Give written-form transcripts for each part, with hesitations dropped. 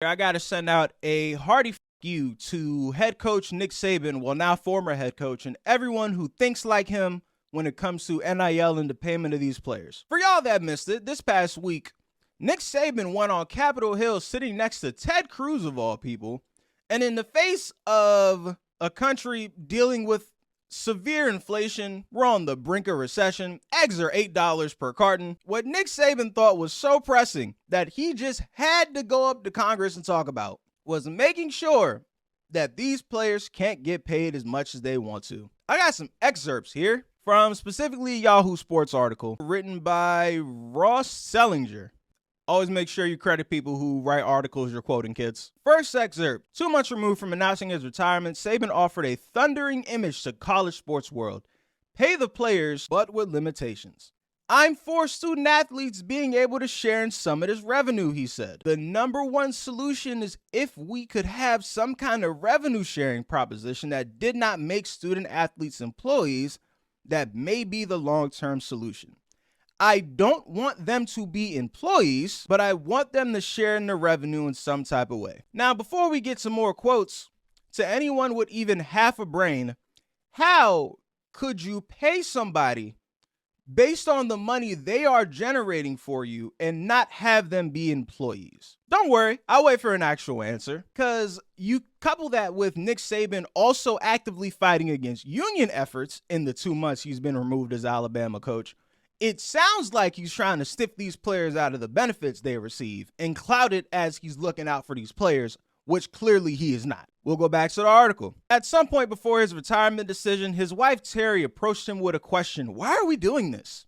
I got to send out a hearty you to head coach Nick Saban, well, now former head coach, and everyone who thinks like him when it comes to NIL and the payment of these players. For y'all that missed it, this past week, Nick Saban went on Capitol Hill sitting next to Ted Cruz, of all people, and in the face of a country dealing with severe inflation, we're on the brink of recession, eggs are $8 per carton, what Nick Saban thought was so pressing that he just had to go up to Congress and talk about was making sure that these players can't get paid as much as they want to. I got some excerpts here from specifically a Yahoo Sports article written by Ross Sellinger. Always make sure you credit people who write articles you're quoting, kids. First excerpt. 2 months removed from announcing his retirement, Saban offered a thundering image to college sports world. Pay the players, but with limitations. I'm for student athletes being able to share in some of this revenue, he said. The number one solution is if we could have some kind of revenue sharing proposition that did not make student athletes employees, that may be the long-term solution. I don't want them to be employees, but I want them to share in the revenue in some type of way. Now, before we get some more quotes, to anyone with even half a brain, how could you pay somebody based on the money they are generating for you and not have them be employees? Don't worry, I'll wait for an actual answer, because you couple that with Nick Saban also actively fighting against union efforts in the 2 months he's been removed as Alabama coach. It sounds like he's trying to stiff these players out of the benefits they receive and clout it as he's looking out for these players, which clearly he is not. We'll go back to the article. At some point before his retirement decision, his wife Terry approached him with a question. Why are we doing this?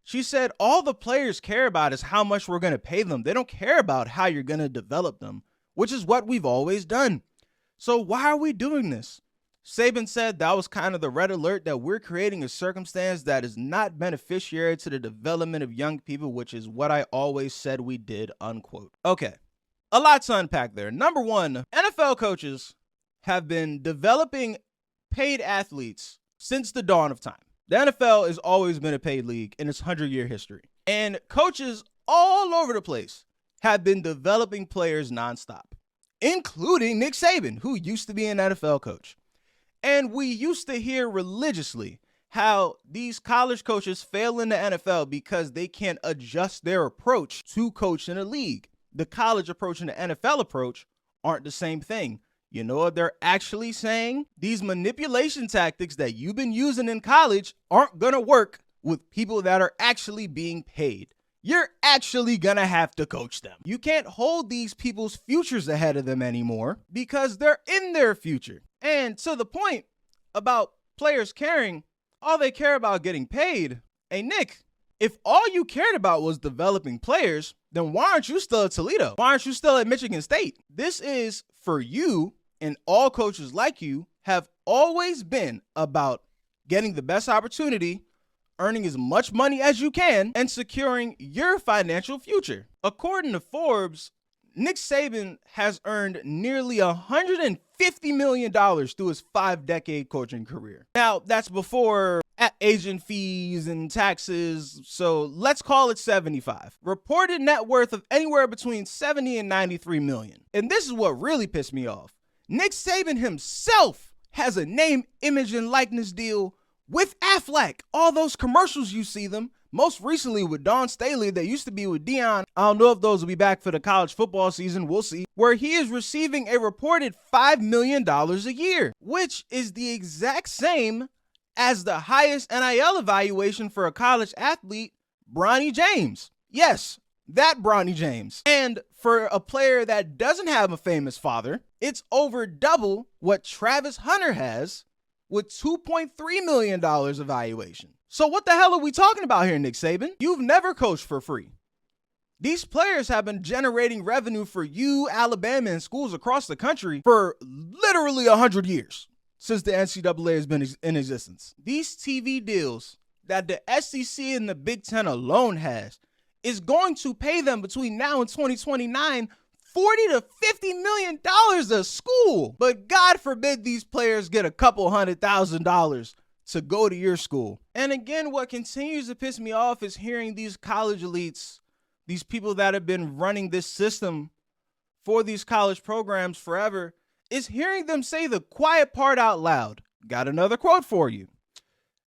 She said, all the players care about is how much we're going to pay them. They don't care about how you're going to develop them, which is what we've always done. So why are we doing this? Saban said that was kind of the red alert, that we're creating a circumstance that is not beneficiary to the development of young people, which is what I always said we did, unquote. Okay, a lot to unpack there. Number one, NFL coaches have been developing paid athletes since the dawn of time. The NFL has always been a paid league in its 100-year history. And coaches all over the place have been developing players nonstop, including Nick Saban, who used to be an NFL coach. And we used to hear religiously how these college coaches fail in the NFL because they can't adjust their approach to coach in a league. The college approach and the NFL approach aren't the same thing. You know what they're actually saying? These manipulation tactics that you've been using in college aren't going to work with people that are actually being paid. You're actually going to have to coach them. You can't hold these people's futures ahead of them anymore because they're in their future. And to the point about players caring, all they care about getting paid. Hey, Nick, if all you cared about was developing players, then why aren't you still at Toledo? Why aren't you still at Michigan State? This is for you, and all coaches like you have always been about getting the best opportunity, earning as much money as you can, and securing your financial future. According to Forbes, Nick Saban has earned nearly $150 million through his 5-decade coaching career. Now, that's before agent fees and taxes, so let's call it 75. Reported net worth of anywhere between 70 and 93 million. And this is what really pissed me off. Nick Saban himself has a name, image, and likeness deal with Aflac. All those commercials you see them, most recently with Dawn Staley, that used to be with Dion. I don't know if those will be back for the college football season. We'll see. Where he is receiving a reported $5 million a year, which is the exact same as the highest NIL evaluation for a college athlete, Bronny James. Yes, that Bronny James. And for a player that doesn't have a famous father, it's over double what Travis Hunter has with $2.3 million evaluation. So what the hell are we talking about here, Nick Saban? You've never coached for free. These players have been generating revenue for you, Alabama, and schools across the country for literally 100 years since the NCAA has been in existence. These TV deals that the SEC and the Big Ten alone has is going to pay them between now and 2029 $40 to $50 million a school. But God forbid these players get a couple $100,000 to go to your school. And again, what continues to piss me off is hearing these college elites, these people that have been running this system for these college programs forever is hearing them say the quiet part out loud. Got another quote for you.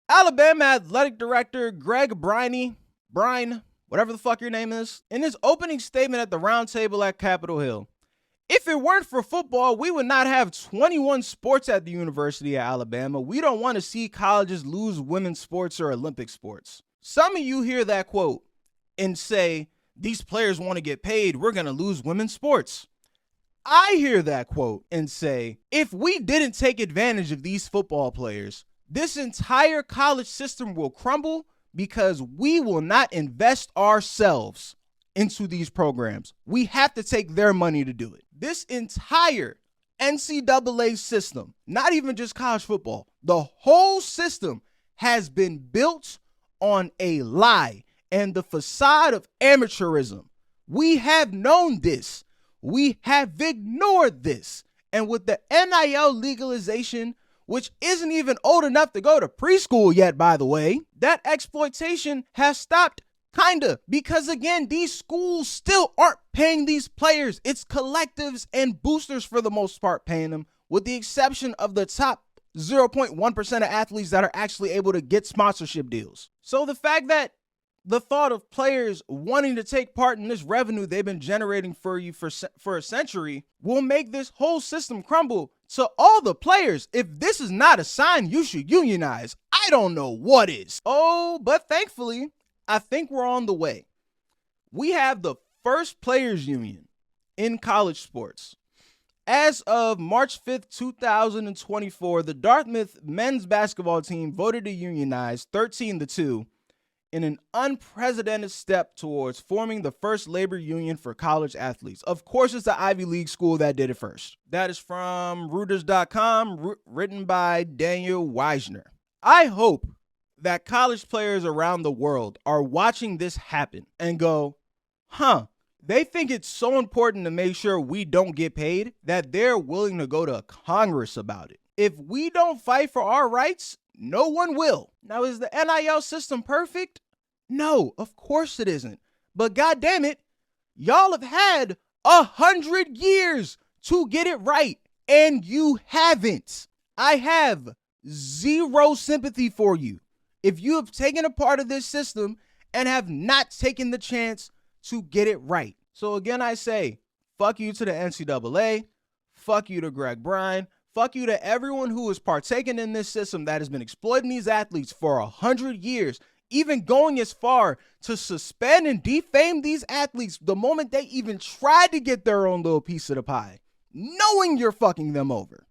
Alabama Athletic Director Greg Brine, whatever the fuck your name is, in his opening statement at the roundtable at Capitol Hill. If it weren't for football, we would not have 21 sports at the University of Alabama. We don't want to see colleges lose women's sports or Olympic sports. Some of you hear that quote and say, these players want to get paid, we're going to lose women's sports. I hear that quote and say, if we didn't take advantage of these football players, this entire college system will crumble because we will not invest ourselves into these programs. We have to take their money to do it. This entire NCAA system, not even just college football, the whole system has been built on a lie and the facade of amateurism. We have known this. We have ignored this. And with the NIL legalization, which isn't even old enough to go to preschool yet, by the way, that exploitation has stopped. Kinda, because again, these schools still aren't paying these players. It's collectives and boosters for the most part paying them, with the exception of the top 0.1% of athletes that are actually able to get sponsorship deals. So the fact that the thought of players wanting to take part in this revenue they've been generating for you for a century will make this whole system crumble. To all the players, if this is not a sign you should unionize, I don't know what is. Oh, but thankfully, I think we're on the way. We have the first players union in college sports. As of March 5th, 2024, the Dartmouth men's basketball team voted to unionize 13-2 in an unprecedented step towards forming the first labor union for college athletes. Of course, it's the Ivy League school that did it first. That is from Reuters.com, written by Daniel Weisner. I hope that college players around the world are watching this happen and go, they think it's so important to make sure we don't get paid that they're willing to go to Congress about it. If we don't fight for our rights, no one will. Now, is the NIL system perfect? No, of course it isn't. But goddamn it, y'all have had 100 years to get it right, and you haven't. I have zero sympathy for you if you have taken a part of this system and have not taken the chance to get it right. So again, I say, fuck you to the NCAA, fuck you to Greg Brine, fuck you to everyone who is partaking in this system that has been exploiting these athletes for 100 years, even going as far to suspend and defame these athletes the moment they even tried to get their own little piece of the pie, knowing you're fucking them over.